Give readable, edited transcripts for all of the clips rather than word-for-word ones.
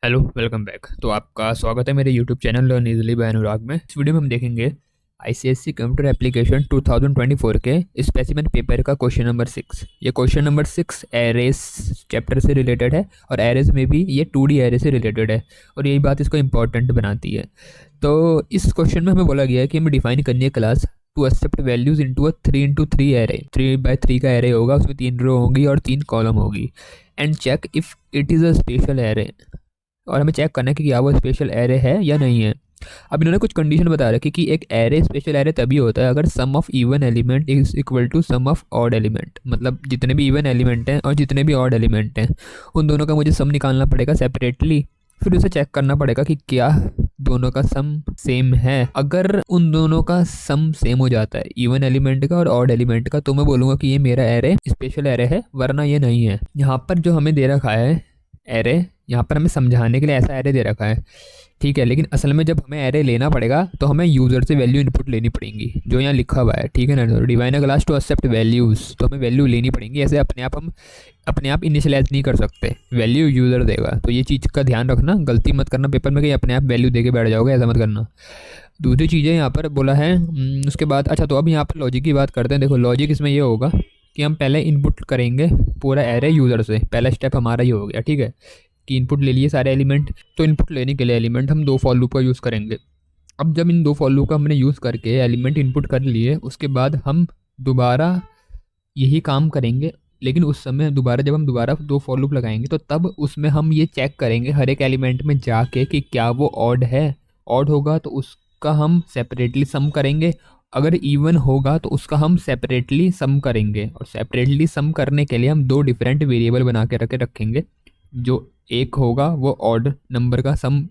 Hello, welcome back. तो आपका स्वागत है मेरे YouTube channel learn easily by Anurag में। इस वीडियो में हम देखेंगे आईसीएससी कंप्यूटर एप्लीकेशन 2024 के स्पेसिमेन पेपर का क्वेश्चन नंबर 6। ये क्वेश्चन नंबर 6 एरेस चैप्टर से रिलेटेड है और एरेस में भी ये 2D एरे से रिलेटेड है और यही बात इसको इम्पोर्टेंट बनाती है। तो इस क्वेश्चन में हमें बोला गया है कि हमें डिफाइन करनी है class to accept values into a 3x3 array. 3x3 का एरे होगा, उसमें 3 रो होंगी और 3 कॉलम होगी। And check if it is a special array, और हमें चेक करना है कि क्या वो स्पेशल एरे है या नहीं है। अब इन्होंने कुछ कंडीशन बता रखी कि एक एरे स्पेशल एरे तभी होता है अगर sum of even element is equal to sum of odd element. मतलब जितने भी इवन एलिमेंट हैं और जितने भी ऑड एलिमेंट हैं उन दोनों का मुझे सम निकालना पड़ेगा सेपरेटली, फिर उसे चेक करना पड़ेगा कि क्या दोनों का सम सेम है। अगर उन दोनों का सम सेम हो जाता है, इवन एलिमेंट का और ऑड एलिमेंट का, तो मैं बोलूँगा कि ये मेरा एरे स्पेशल एरे है, वरना ये नहीं है। यहाँ पर जो हमें दे रखा है एरे, यहाँ पर हमें समझाने के लिए ऐसा एरे दे रखा है, ठीक है। लेकिन असल में जब हमें एरे लेना पड़ेगा तो हमें यूज़र से वैल्यू इनपुट लेनी पड़ेंगी, जो यहाँ लिखा हुआ है, ठीक है ना। तो define a class to accept values, तो हमें वैल्यू लेनी पड़ेंगी। ऐसे हम अपने आप इनिशियलाइज नहीं कर सकते, वैल्यू यूज़र देगा। तो ये चीज़ का ध्यान रखना, गलती मत करना पेपर में कि अपने आप वैल्यू दे के बैठ जाओगे, ऐसा मत करना। दूसरी चीज़ें यहाँ पर बोला है उसके बाद। अच्छा, तो अब यहाँ पर लॉजिक की बात करते हैं। देखो लॉजिक इसमें ये होगा कि हम पहले इनपुट करेंगे पूरा एरे यूज़र से, पहला स्टेप हमारा ये हो गया, ठीक है, कि इनपुट ले लिए सारे एलिमेंट। तो इनपुट लेने के लिए एलिमेंट हम 2 फॉर लूप का यूज़ करेंगे। अब जब इन 2 फॉर लूप का हमने यूज़ करके एलिमेंट इनपुट कर लिए, उसके बाद हम दोबारा यही काम करेंगे। लेकिन उस समय दोबारा जब हम दोबारा 2 फॉर लूप लगाएंगे तो तब उसमें हम ये चेक करेंगे हर एक एलिमेंट में जाके कि क्या वो ऑड है। ऑड होगा तो उसका हम सेपरेटली सम करेंगे, अगर इवन होगा तो उसका हम सेपरेटली सम करेंगे। और सेपरेटली सम करने के लिए हम 2 डिफरेंट वेरिएबल बना के रखेंगे। जो एक होगा वो ऑड नंबर का सम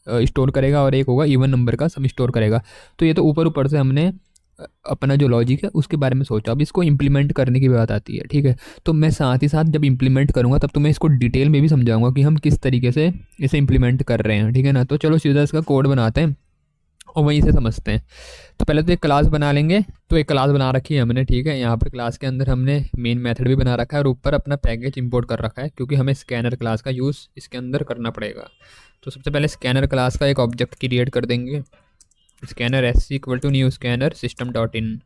स्टोर करेगा और एक होगा इवन नंबर का सम स्टोर करेगा। तो ये तो ऊपर ऊपर से हमने अपना जो लॉजिक है उसके बारे में सोचा। अब इसको इम्प्लीमेंट करने की बात आती है, ठीक है। तो मैं साथ ही साथ जब इम्प्लीमेंट करूँगा तब तो मैं इसको डिटेल में भी समझाऊंगा कि हम किस तरीके से इसे इम्प्लीमेंट कर रहे हैं, ठीक है ना। तो चलो सीधा इसका कोड बनाते हैं और वहीं से समझते हैं। तो पहले तो एक क्लास बना लेंगे। तो एक क्लास बना रखी है हमने, ठीक है। यहाँ पर क्लास के अंदर हमने मेन मेथड भी बना रखा है और ऊपर अपना पैकेज इंपोर्ट कर रखा है, क्योंकि हमें स्कैनर क्लास का यूज़ इसके अंदर करना पड़ेगा। तो सबसे पहले स्कैनर क्लास का एक ऑब्जेक्ट क्रिएट कर देंगे, scanner S equal to new scanner system dot in.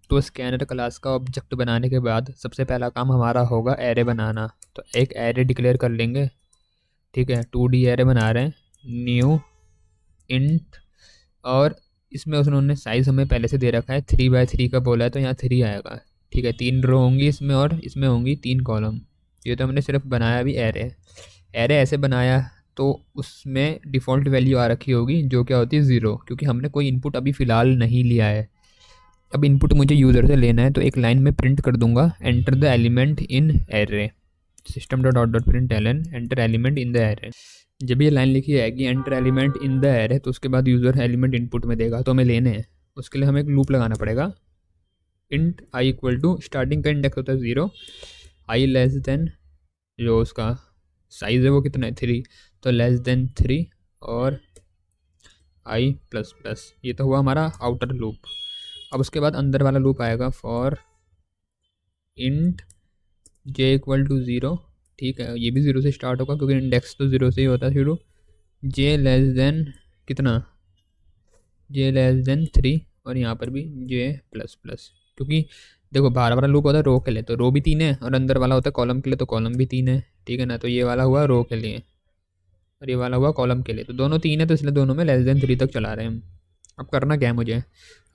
तो स्कैनर क्लास का ऑब्जेक्ट बनाने के बाद सबसे पहला काम हमारा होगा एरे बनाना। तो एक एरे डिक्लेयर कर लेंगे, ठीक है। 2D एरे बना रहे हैं, न्यू इंट, और इसमें उन्होंने साइज़ हमें पहले से दे रखा है 3x3 का बोला है, तो यहाँ 3 आएगा, ठीक है। 3 रो होंगी इसमें और इसमें होंगी 3 कॉलम। ये तो हमने सिर्फ बनाया भी एरे। एरे ऐसे बनाया तो उसमें डिफ़ॉल्ट वैल्यू आ रखी होगी जो क्या होती है 0, क्योंकि हमने कोई इनपुट अभी फ़िलहाल नहीं लिया है। अब इनपुट मुझे यूज़र से लेना है, तो एक लाइन में प्रिंट कर दूंगा, enter the element in array, system dot dot println enter element in the array. जब ये लाइन लिखी आएगी enter element in the array, तो उसके बाद यूज़र एलिमेंट इनपुट में देगा, तो हमें लेने हैं। उसके लिए हमें एक लूप लगाना पड़ेगा। Int I equal to starting का इंडेक्स होता है 0, आई लेस देन जो उसका साइज़ है वो कितना है 3, तो लेस देन 3 और आई प्लस प्लस। ये तो हुआ हमारा आउटर लूप। अब उसके बाद अंदर वाला लूप आएगा for int J equal to 0, ठीक है। ये भी 0 से स्टार्ट होगा क्योंकि इंडेक्स तो 0 से ही होता है शुरू। जे लेस देन कितना, जे लेस देन 3, और यहाँ पर भी जे प्लस प्लस, क्योंकि देखो बाहर वाला लूप होता है रो के लिए, तो रो भी 3 है, और अंदर वाला होता है कॉलम के लिए, तो कॉलम भी 3 है, ठीक है ना। तो ये वाला हुआ रो के लिए और ये वाला हुआ कॉलम के लिए, तो दोनों 3 है, तो इसलिए दोनों में लेस देन 3 तक चला रहे हैं हम। अब करना क्या है मुझे,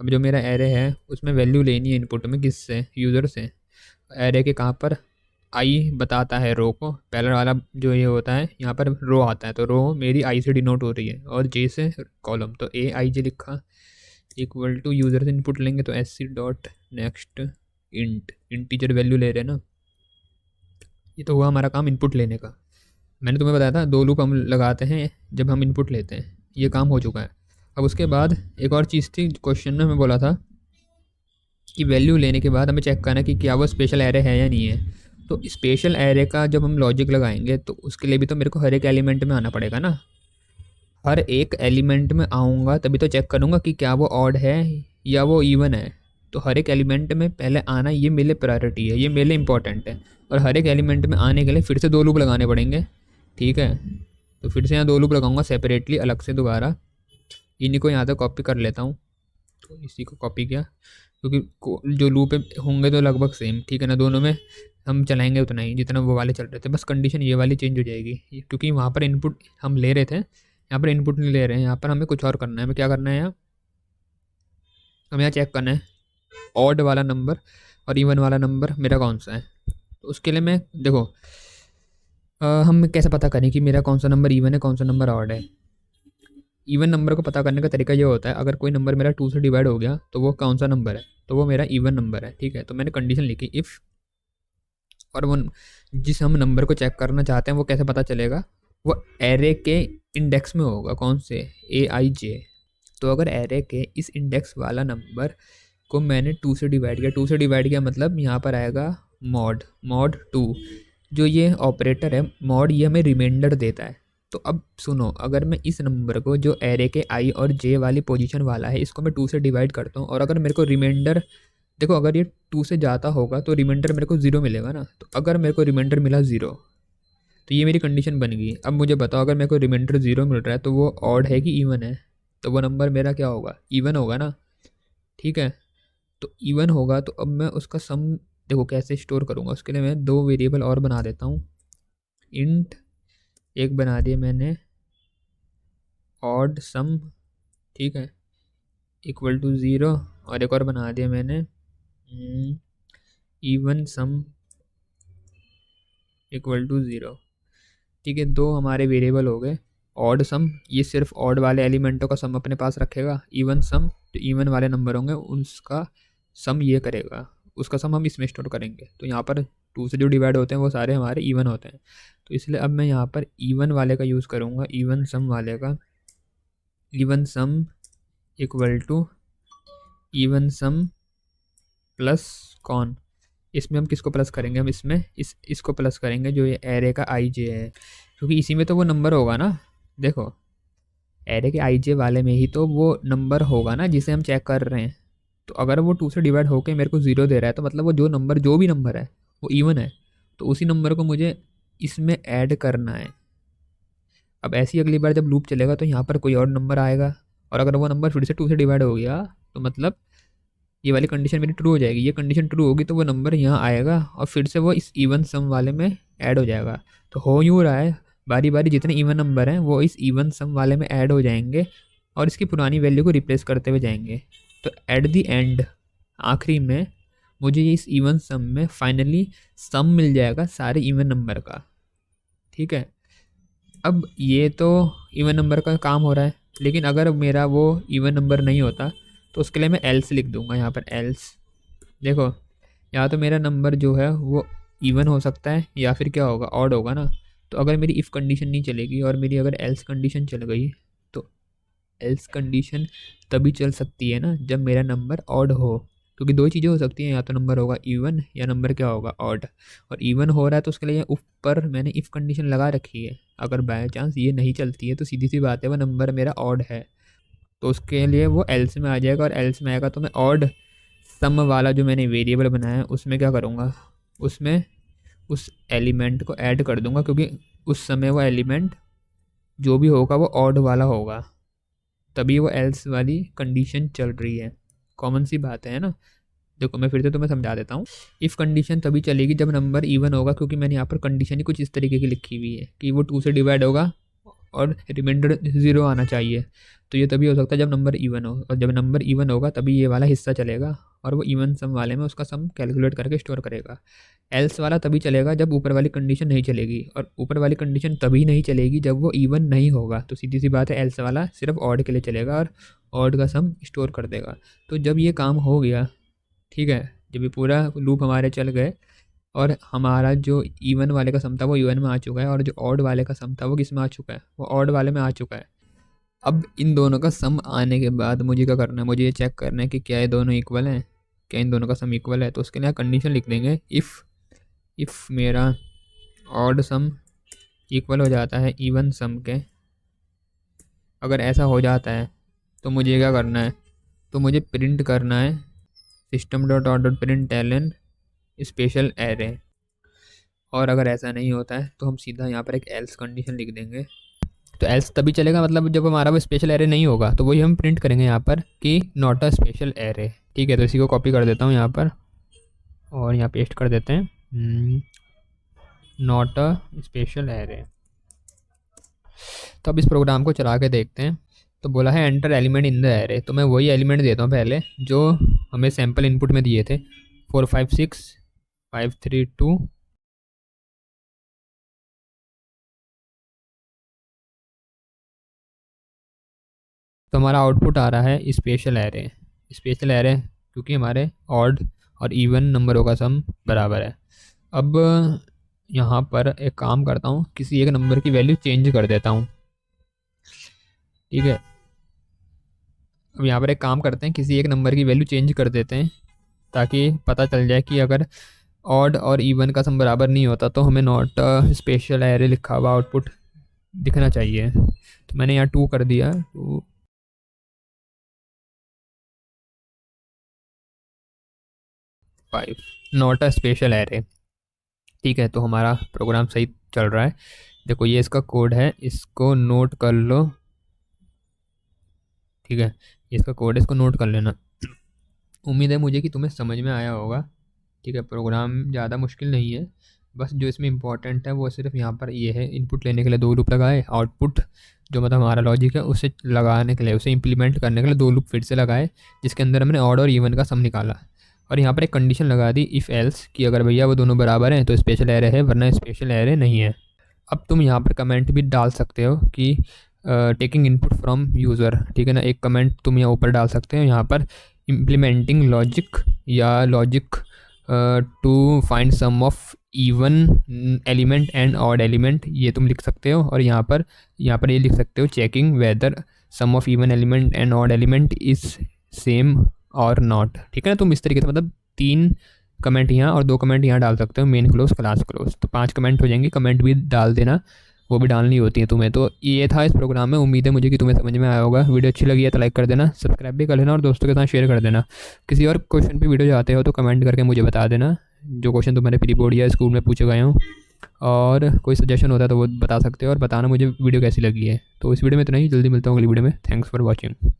अब जो मेरा एरे है उसमें वैल्यू लेनी है इनपुट में, किससे, यूज़र से। एरे के कहाँ पर, आई बताता है रो को, पहला वाला जो ये होता है यहाँ पर रो आता है, तो रो मेरी आई से डिनोट हो रही है और जे से कॉलम, तो ए आई जे लिखा इक्वल टू यूज़र से इनपुट लेंगे, तो S C dot next int, integer value ले रहे हैं ना। ये तो हुआ हमारा काम इनपुट लेने का। मैंने तुम्हें बताया था 2 लूप हम लगाते हैं जब हम इनपुट लेते हैं, ये काम हो चुका है। अब उसके बाद एक और चीज़ थी, क्वेश्चन में हमें बोला था कि वैल्यू लेने के बाद हमें चेक करना कि क्या वो स्पेशल एरे है या नहीं है। तो स्पेशल एरे का जब हम लॉजिक लगाएंगे तो उसके लिए भी तो मेरे को हर एक एलिमेंट में आना पड़ेगा ना। हर एक एलिमेंट में आऊँगा तभी तो चेक करूँगा कि क्या वो ऑड है या वो इवन है। तो हर एक एलिमेंट में पहले आना, ये मेरे प्रायोरिटी है, ये मेरे इंपॉर्टेंट है। और हर एक एलिमेंट में आने के लिए फिर से 2 लूप लगाने पड़ेंगे, ठीक है। तो फिर से यहाँ 2 लूप लगाऊंगा सेपरेटली अलग से दोबारा। इन्हीं को यहाँ तक कॉपी कर लेता हूँ, तो इसी को कॉपी किया, क्योंकि जो लूप होंगे तो लगभग सेम, ठीक है ना, दोनों में हम चलाएंगे उतना ही जितना वो वाले चल रहे थे, बस कंडीशन ये वाली चेंज हो जाएगी, क्योंकि वहाँ पर इनपुट हम ले रहे थे, यहाँ पर इनपुट नहीं ले रहे हैं, यहाँ पर हमें कुछ और करना है। हमें क्या करना है, यहाँ हमें यहाँ चेक करना है ऑड वाला नंबर और इवन वाला नंबर मेरा कौन सा है। तो उसके लिए मैं देखो हम कैसे पता करें कि मेरा कौन सा नंबर इवन है, कौन सा नंबर ऑड है। इवन नंबर को पता करने का तरीका ये होता है, अगर कोई नंबर मेरा 2 से डिवाइड हो गया तो वो कौन सा नंबर है, तो वो मेरा इवन नंबर है, ठीक है। तो मैंने कंडीशन लिखी इफ़, और वो जिस हम नंबर को चेक करना चाहते हैं वो कैसे पता चलेगा, वो एरे के इंडेक्स में होगा, कौन से, AIJ। तो अगर एरे के इस इंडेक्स वाला नंबर को मैंने 2 से डिवाइड किया, 2 से डिवाइड किया मतलब यहाँ पर आएगा मॉड 2, जो ये ऑपरेटर है मॉड, ये हमें रिमाइंडर देता है। तो अब सुनो, अगर मैं इस नंबर को जो एरे के I और J वाली पोजीशन वाला है इसको मैं 2 से डिवाइड करता हूँ, और अगर मेरे को रिमाइंडर, देखो अगर ये 2 से जाता होगा तो रिमाइंडर मेरे को 0 मिलेगा ना, तो अगर मेरे को रिमाइंडर मिला 0 तो ये मेरी कंडीशन बन गई। अब मुझे बताओ, अगर मेरे को रिमाइंडर 0 मिल रहा है तो वो ऑड है कि इवन है, तो वो नंबर मेरा क्या होगा, इवन होगा ना, ठीक है। तो इवन होगा तो अब मैं उसका सम देखो कैसे स्टोर करूँगा, उसके लिए मैं 2 वेरिएबल और बना देता हूँ। इंट एक बना दिया मैंने ऑड सम, ठीक है, इक्वल टू 0, और एक और बना दिया मैंने इवन सम इक्वल टू 0, ठीक है। 2 हमारे वेरिएबल हो गए। ऑड सम ये सिर्फ ऑड वाले एलिमेंटों का सम अपने पास रखेगा, इवन सम तो इवन वाले नंबर होंगे उसका सम ये करेगा, उसका सम हम इसमें स्टोर करेंगे। तो यहाँ पर 2 से जो डिवाइड होते हैं वो सारे हमारे इवन होते हैं, तो इसलिए अब मैं यहाँ पर इवन वाले का यूज़ करूँगा, इवन सम वाले का, even sum equal to even sum plus कौन, इसमें हम किसको प्लस करेंगे, हम इसमें इसको प्लस करेंगे जो ये एरे का IJ है, क्योंकि इसी में तो वो नंबर होगा ना। देखो एरे के IJ वाले में ही तो वो नंबर होगा ना जिसे हम चेक कर रहे हैं। तो अगर वो 2 से डिवाइड होकर मेरे को 0 दे रहा है तो मतलब वो जो भी नंबर है वो इवन है, तो उसी नंबर को मुझे इसमें ऐड करना है। अब ऐसी अगली बार जब लूप चलेगा तो यहाँ पर कोई और नंबर आएगा, और अगर वो नंबर फिर से 2 से डिवाइड हो गया तो मतलब ये वाली कंडीशन मेरी ट्रू हो जाएगी। ये कंडीशन ट्रू होगी तो वो नंबर यहाँ आएगा और फिर से वो इस इवन सम वाले में ऐड हो जाएगा। तो हो यूँ रहा है, बारी बारी जितने इवन नंबर हैं वो इस इवन सम वाले में ऐड हो जाएंगे और इसकी पुरानी वैल्यू को रिप्लेस करते हुए जाएंगे। तो एट द एंड, आखिरी में मुझे ये इस इवन सम में फाइनली सम मिल जाएगा सारे इवन नंबर का, ठीक है। अब ये तो इवन नंबर का काम हो रहा है, लेकिन अगर मेरा वो इवन नंबर नहीं होता तो उसके लिए मैं एल्स लिख दूंगा यहाँ पर, एल्स। देखो यहाँ तो मेरा नंबर जो है वो इवन हो सकता है या फिर क्या होगा, ऑड होगा ना। तो अगर मेरी इफ़ कंडीशन नहीं चलेगी और मेरी अगर एल्स कंडीशन चल गई, तो एल्स कंडीशन तभी चल सकती है ना जब मेरा नंबर ऑड हो, क्योंकि 2 चीज़ें हो सकती हैं, या तो नंबर होगा इवन या नंबर क्या होगा, ऑड। और इवन हो रहा है तो उसके लिए ऊपर मैंने इफ़ कंडीशन लगा रखी है, अगर बाय चांस ये नहीं चलती है तो सीधी सी बात है वो नंबर मेरा ऑड है, तो उसके लिए वो एल्स में आ जाएगा। और एल्स में आएगा तो मैं ऑड सम वाला जो मैंने वेरिएबल बनाया है उसमें क्या करूँगा, उसमें उस एलिमेंट को ऐड कर दूँगा, क्योंकि उस समय वो एलिमेंट जो भी होगा वो ऑड वाला होगा, तभी वो एल्स वाली कंडीशन चल रही है। कॉमन सी बात है ना। देखो मैं फिर से तुम्हें समझा देता हूँ। इफ़ कंडीशन तभी चलेगी जब नंबर इवन होगा, क्योंकि मैंने यहाँ पर कंडीशन ही कुछ इस तरीके की लिखी हुई है कि वो 2 से डिवाइड होगा और रिमाइंडर 0 आना चाहिए। तो ये तभी हो सकता है जब नंबर इवन हो, और जब नंबर इवन होगा तभी ये वाला हिस्सा चलेगा और वो इवन सम वाले में उसका सम कैलकुलेट करके स्टोर करेगा। एल्स वाला तभी चलेगा जब ऊपर वाली कंडीशन नहीं चलेगी, और ऊपर वाली कंडीशन तभी नहीं चलेगी जब वो इवन नहीं होगा। तो सीधी सी बात है, एल्स वाला सिर्फ ऑड के लिए चलेगा और ऑड का सम स्टोर कर देगा। तो जब ये काम हो गया, ठीक है, जब ये पूरा लूप हमारे चल गए और हमारा जो इवन वाले का सम था वो इवन में आ चुका है और जो ऑड वाले का सम था वो किस में आ चुका है, वो ऑड वाले में आ चुका है। अब इन दोनों का सम आने के बाद मुझे क्या करना है, मुझे ये चेक करना है कि क्या ये दोनों इक्वल हैं, क्या इन दोनों का सम इक्वल है। तो उसके लिए कंडीशन लिख देंगे, इफ़ मेरा ऑड सम इक्वल हो जाता है इवन सम के, अगर ऐसा हो जाता है तो मुझे क्या करना है, तो मुझे प्रिंट करना है system.out.println स्पेशल एरे। और अगर ऐसा नहीं होता है तो हम सीधा यहाँ पर एक एल्स कंडीशन लिख देंगे, तो एल्स तभी चलेगा मतलब जब हमारा वो स्पेशल एरे नहीं होगा, तो वही हम प्रिंट करेंगे यहाँ पर कि नॉट अ स्पेशल एरे। ठीक है, तो इसी को कॉपी कर देता हूँ यहाँ पर और यहाँ पेस्ट कर देते हैं नॉट अ स्पेशल एरे। तो अब इस प्रोग्राम को चला के देखते हैं। तो बोला है enter element in the array, तो मैं वही एलिमेंट देता हूँ पहले जो हमें सैम्पल इनपुट में दिए थे 4 5 6 5 3 2। तो हमारा आउटपुट आ रहा है स्पेशल एरे। स्पेशल एरे क्योंकि हमारे ऑड और इवन नंबरों का सम बराबर है। अब यहाँ पर एक काम करता हूँ, किसी एक नंबर की वैल्यू चेंज कर देता हूँ। ठीक है, अब यहाँ पर एक काम करते हैं, किसी एक नंबर की वैल्यू चेंज कर देते हैं ताकि पता चल जाए कि अगर ऑड और इवन का सम बराबर नहीं होता तो हमें नॉट स्पेशल एरे लिखा हुआ आउटपुट दिखना चाहिए। तो मैंने यहाँ 2 कर दिया, 2 5 नॉट अ स्पेशल एरे। ठीक है, तो हमारा प्रोग्राम सही चल रहा है। देखो ये इसका कोड है, इसको नोट कर लो। ठीक है, ये इसका कोड है, इसको नोट कर लेना। उम्मीद है मुझे कि तुम्हें समझ में आया होगा। ठीक है, प्रोग्राम ज़्यादा मुश्किल नहीं है, बस जो इसमें इंपॉर्टेंट है वो सिर्फ यहाँ पर ये है, इनपुट लेने के लिए 2 लूप लगाए, आउटपुट जो मतलब हमारा लॉजिक है उसे लगाने के लिए, उसे इम्प्लीमेंट करने के लिए 2 लूप फिर से लगाए, जिसके अंदर हमने ऑड और इवन का सम निकाला। और यहाँ पर एक कंडीशन लगा दी इफ़ एल्स कि अगर भैया वो दोनों बराबर हैं तो स्पेशल एरे है, वरना स्पेशल एरे नहीं है। अब तुम यहाँ पर कमेंट भी डाल सकते हो कि टेकिंग इनपुट फ्रॉम यूज़र। ठीक है ना, एक कमेंट तुम यहाँ ऊपर डाल सकते हो, यहाँ पर इम्प्लीमेंटिंग लॉजिक या logic to find sum of even element and odd element, ये तुम लिख सकते हो। और यहाँ पर ये लिख सकते हो checking whether sum of even element and odd element is same और नॉट। ठीक है ना, तुम इस तरीके से मतलब 3 कमेंट यहाँ और 2 कमेंट यहाँ डाल सकते हो, मेन क्लोज क्लास क्लोज, तो 5 कमेंट हो जाएंगे। कमेंट भी डाल देना, वो भी डालनी होती है तुम्हें। तो ये था इस प्रोग्राम में, उम्मीद है मुझे कि तुम्हें समझ में आया होगा। वीडियो अच्छी लगी है तो लाइक कर देना, सब्सक्राइब भी कर लेना और दोस्तों के साथ शेयर कर देना। किसी और क्वेश्चन पे वीडियो चाहते हो तो कमेंट करके मुझे बता देना, जो क्वेश्चन तुम्हारे प्री बोर्ड या स्कूल में पूछे गए हों। और कोई सजेशन होता है तो वो बता सकते हो, और बताना मुझे वीडियो कैसी लगी है। तो इस वीडियो में इतना ही, जल्दी मिलता हूँ अगली वीडियो में। Thanks for watching.